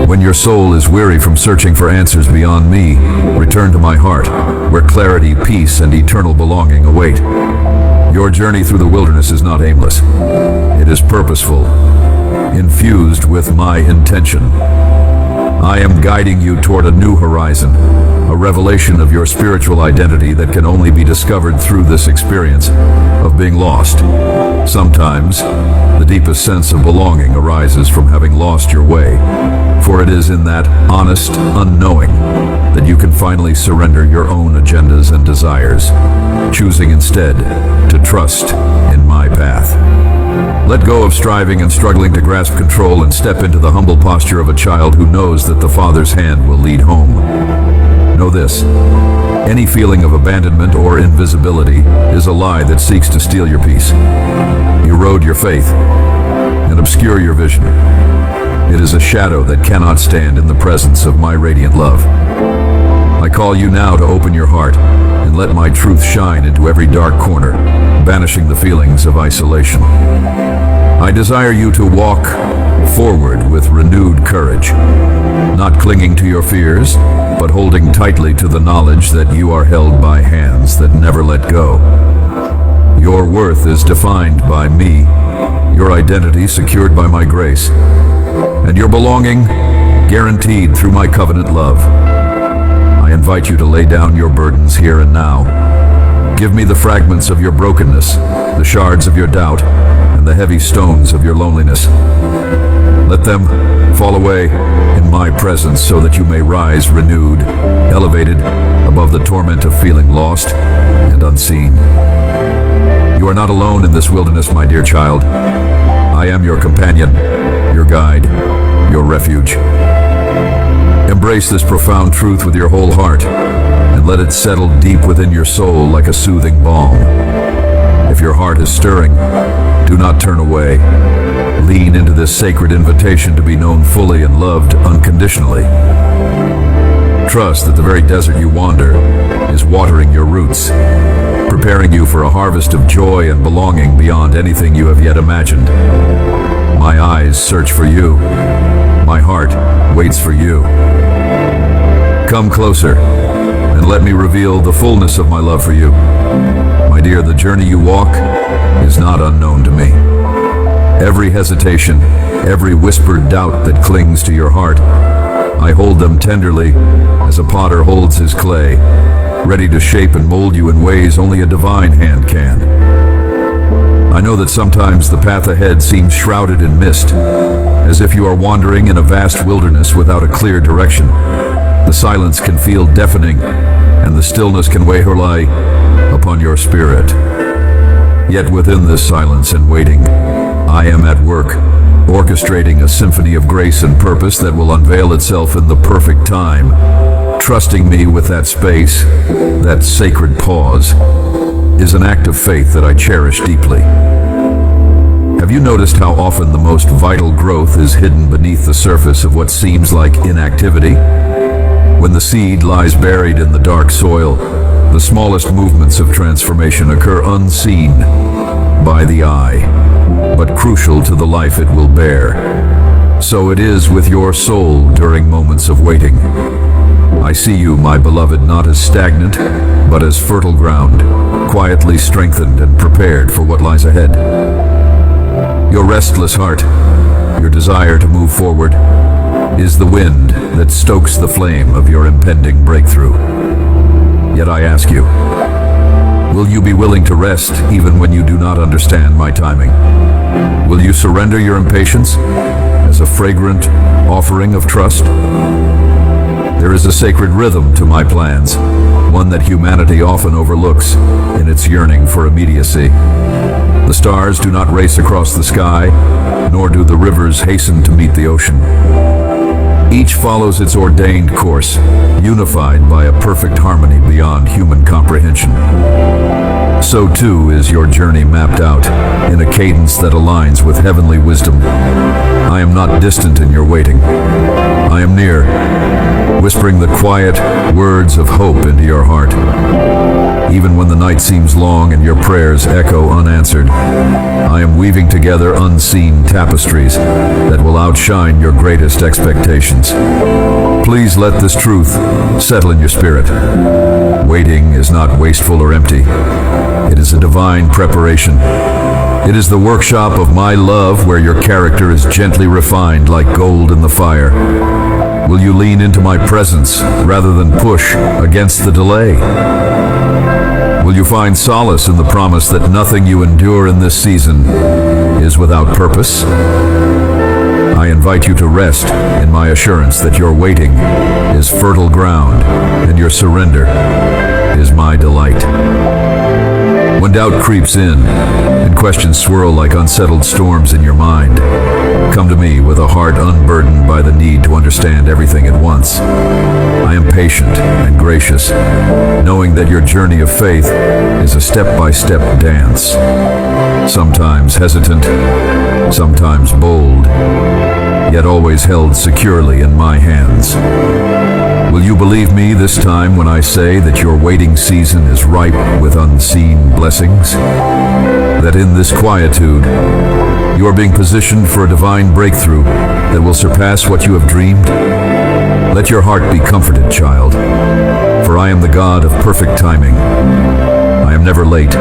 When your soul is weary from searching for answers beyond me, return to my heart, where clarity, peace, and eternal belonging await. Your journey through the wilderness is not aimless. It is purposeful, infused with my intention. I am guiding you toward a new horizon, a revelation of your spiritual identity that can only be discovered through this experience of being lost. Sometimes, the deepest sense of belonging arises from having lost your way, for it is in that honest unknowing that you can finally surrender your own agendas and desires, choosing instead to trust in my path. Let go of striving and struggling to grasp control and step into the humble posture of a child who knows that the Father's hand will lead home. Know this: any feeling of abandonment or invisibility is a lie that seeks to steal your peace, erode your faith, and obscure your vision. It is a shadow that cannot stand in the presence of my radiant love. I call you now to open your heart and let my truth shine into every dark corner, banishing the feelings of isolation. I desire you to walk forward with renewed courage, not clinging to your fears, but holding tightly to the knowledge that you are held by hands that never let go. Your worth is defined by me, your identity secured by my grace, and your belonging guaranteed through my covenant love. I invite you to lay down your burdens here and now. Give me the fragments of your brokenness, the shards of your doubt, and the heavy stones of your loneliness. Let them fall away in my presence so that you may rise renewed, elevated above the torment of feeling lost and unseen. You are not alone in this wilderness, my dear child. I am your companion, your guide, your refuge. Embrace this profound truth with your whole heart and let it settle deep within your soul like a soothing balm. If your heart is stirring, do not turn away. Lean into this sacred invitation to be known fully and loved unconditionally. Trust that the very desert you wander is watering your roots, preparing you for a harvest of joy and belonging beyond anything you have yet imagined. My eyes search for you. My heart waits for you. Come closer and let me reveal the fullness of my love for you. My dear, the journey you walk is not unknown to me. Every hesitation, every whispered doubt that clings to your heart, I hold them tenderly as a potter holds his clay, ready to shape and mold you in ways only a divine hand can. I know that sometimes the path ahead seems shrouded in mist, as if you are wandering in a vast wilderness without a clear direction. The silence can feel deafening, and the stillness can weigh heavily upon your spirit. Yet within this silence and waiting, I am at work, orchestrating a symphony of grace and purpose that will unveil itself in the perfect time. Trusting me with that space, that sacred pause, is an act of faith that I cherish deeply. Have you noticed how often the most vital growth is hidden beneath the surface of what seems like inactivity? When the seed lies buried in the dark soil, the smallest movements of transformation occur unseen by the eye, but crucial to the life it will bear. So it is with your soul during moments of waiting. I see you, my beloved, not as stagnant, but as fertile ground, quietly strengthened and prepared for what lies ahead. Your restless heart, your desire to move forward, is the wind that stokes the flame of your impending breakthrough. Yet I ask you, will you be willing to rest even when you do not understand my timing? Will you surrender your impatience as a fragrant offering of trust? There is a sacred rhythm to my plans, one that humanity often overlooks in its yearning for immediacy. The stars do not race across the sky, nor do the rivers hasten to meet the ocean. Each follows its ordained course, unified by a perfect harmony beyond human comprehension. So too is your journey mapped out in a cadence that aligns with heavenly wisdom. I am not distant in your waiting. I am near, whispering the quiet words of hope into your heart. Even when the night seems long and your prayers echo unanswered, I am weaving together unseen tapestries that will outshine your greatest expectations. Please let this truth settle in your spirit. Waiting is not wasteful or empty. It is a divine preparation. It is the workshop of my love where your character is gently refined like gold in the fire. Will you lean into my presence rather than push against the delay? Will you find solace in the promise that nothing you endure in this season is without purpose? I invite you to rest in my assurance that your waiting is fertile ground and your surrender is my delight. When doubt creeps in and questions swirl like unsettled storms in your mind, come to me with a heart unburdened by the need to understand everything at once. I am patient and gracious, knowing that your journey of faith is a step-by-step dance. Sometimes hesitant, sometimes bold, yet always held securely in my hands. Will you believe me this time when I say that your waiting season is ripe with unseen blessings? That in this quietude, you are being positioned for a divine breakthrough that will surpass what you have dreamed? Let your heart be comforted, child, for I am the God of perfect timing. I am never late,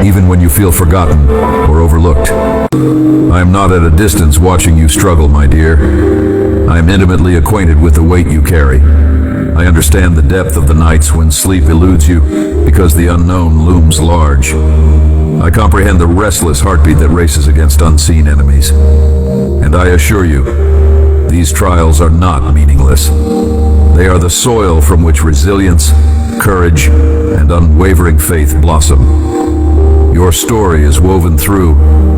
even when you feel forgotten or overlooked. I am not at a distance watching you struggle, my dear. I am intimately acquainted with the weight you carry. I understand the depth of the nights when sleep eludes you because the unknown looms large. I comprehend the restless heartbeat that races against unseen enemies. And I assure you, these trials are not meaningless. They are the soil from which resilience, courage, and unwavering faith blossom. Your story is woven through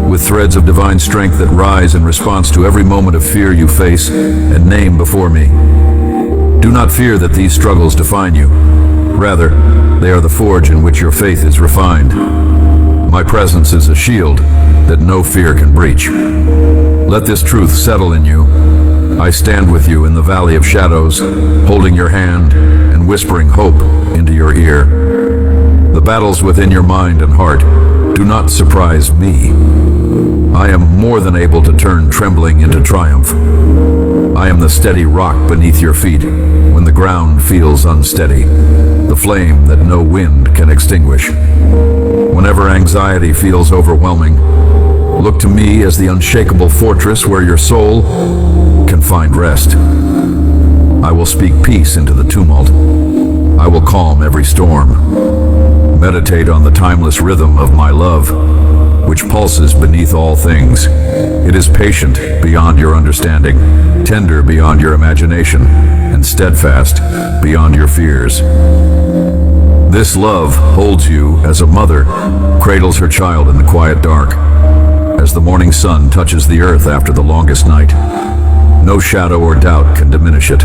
with threads of divine strength that rise in response to every moment of fear you face and name before me. Do not fear that these struggles define you. Rather, they are the forge in which your faith is refined. My presence is a shield that no fear can breach. Let this truth settle in you. I stand with you in the valley of shadows, holding your hand and whispering hope into your ear. The battles within your mind and heart do not surprise me. I am more than able to turn trembling into triumph. I am the steady rock beneath your feet when the ground feels unsteady, the flame that no wind can extinguish. Whenever anxiety feels overwhelming, look to me as the unshakable fortress where your soul can find rest. I will speak peace into the tumult. I will calm every storm. Meditate on the timeless rhythm of my love, which pulses beneath all things. It is patient beyond your understanding, tender beyond your imagination, and steadfast beyond your fears. This love holds you as a mother cradles her child in the quiet dark, as the morning sun touches the earth after the longest night. No shadow or doubt can diminish it.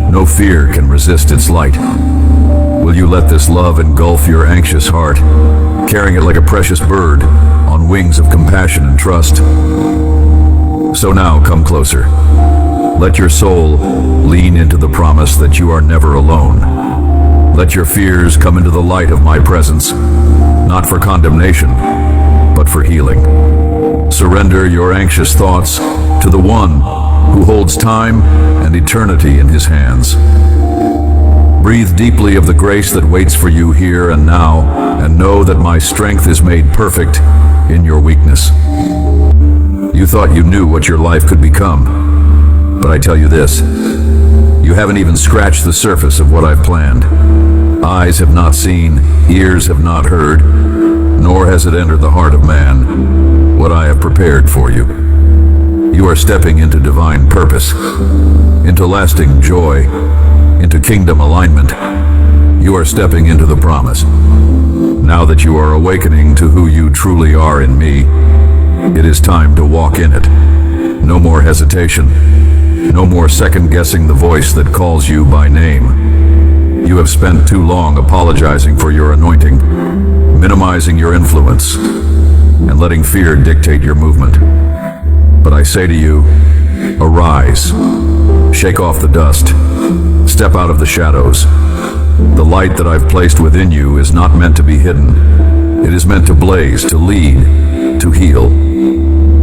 No fear can resist its light. Will you let this love engulf your anxious heart, carrying it like a precious bird on wings of compassion and trust? So now come closer. Let your soul lean into the promise that you are never alone. Let your fears come into the light of my presence, not for condemnation, but for healing. Surrender your anxious thoughts to the one who holds time and eternity in his hands. Breathe deeply of the grace that waits for you here and now, and know that my strength is made perfect in your weakness. You thought you knew what your life could become, but I tell you this, you haven't even scratched the surface of what I've planned. Eyes have not seen, ears have not heard, nor has it entered the heart of man what I have prepared for you. You are stepping into divine purpose, into lasting joy, into kingdom alignment. You are stepping into the promise. Now that you are awakening to who you truly are in me, it is time to walk in it. No more hesitation. No more second-guessing the voice that calls you by name. You have spent too long apologizing for your anointing, minimizing your influence, and letting fear dictate your movement. But I say to you, arise, shake off the dust. Step out of the shadows. The light that I've placed within you is not meant to be hidden. It is meant to blaze, to lead, to heal,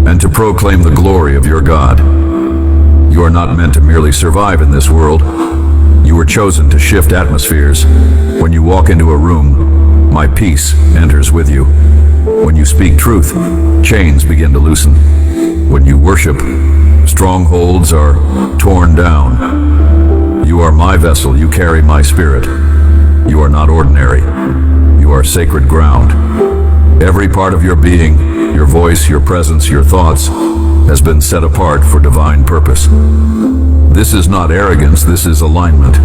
and to proclaim the glory of your God. You are not meant to merely survive in this world. You were chosen to shift atmospheres. When you walk into a room, my peace enters with you. When you speak truth, chains begin to loosen. When you worship, strongholds are torn down. You are my vessel, you carry my spirit. You are not ordinary. You are sacred ground. Every part of your being, your voice, your presence, your thoughts, has been set apart for divine purpose. This is not arrogance, this is alignment.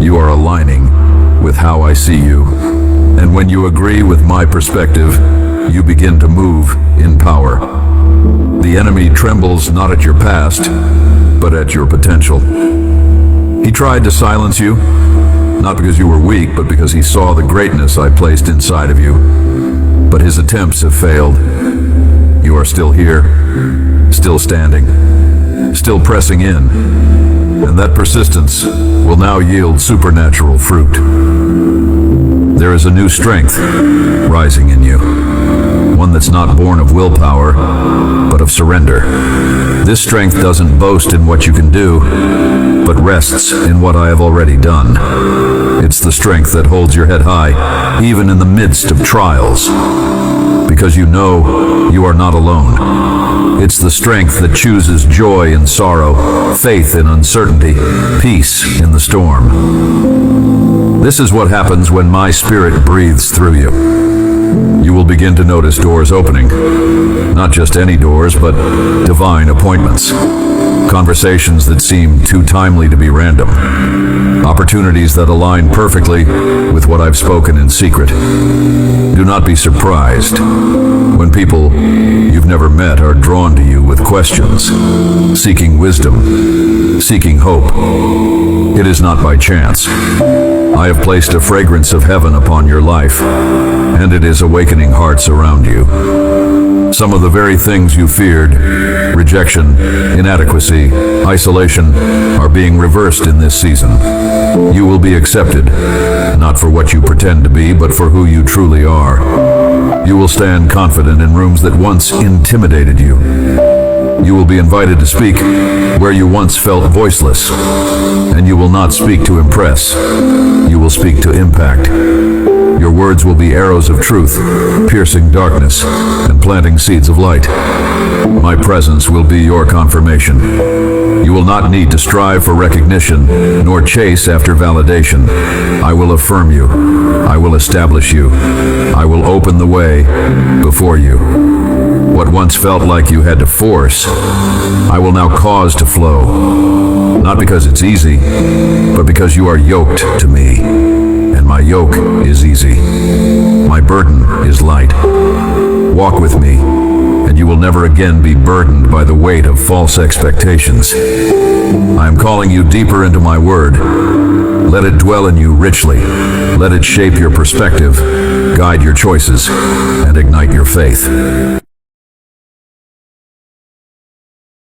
You are aligning with how I see you. And when you agree with my perspective, you begin to move in power. The enemy trembles not at your past, but at your potential. He tried to silence you, not because you were weak, but because he saw the greatness I placed inside of you. But his attempts have failed. You are still here, still standing, still pressing in, and that persistence will now yield supernatural fruit. There is a new strength rising in you, one that's not born of willpower, but of surrender. This strength doesn't boast in what you can do, but rests in what I have already done. It's the strength that holds your head high, even in the midst of trials, because you know you are not alone. It's the strength that chooses joy in sorrow, faith in uncertainty, peace in the storm. This is what happens when my spirit breathes through you. You will begin to notice doors opening. Not just any doors, but divine appointments. Conversations that seem too timely to be random. Opportunities that align perfectly with what I've spoken in secret. Do not be surprised when people you've never met are drawn to you with questions, seeking wisdom, seeking hope. It is not by chance. I have placed a fragrance of heaven upon your life, and it is awakening hearts around you. Some of the very things you feared, rejection, inadequacy, isolation, are being reversed in this season. You will be accepted, not for what you pretend to be, but for who you truly are. You will stand confident in rooms that once intimidated you. You will be invited to speak where you once felt voiceless, and you will not speak to impress. You will speak to impact. Your words will be arrows of truth, piercing darkness and planting seeds of light. My presence will be your confirmation. You will not need to strive for recognition, nor chase after validation. I will affirm you. I will establish you. I will open the way before you. What once felt like you had to force, I will now cause to flow. Not because it's easy, but because you are yoked to me. And my yoke is easy. My burden is light. Walk with me, and you will never again be burdened by the weight of false expectations. I am calling you deeper into my word. Let it dwell in you richly. Let it shape your perspective, guide your choices, and ignite your faith.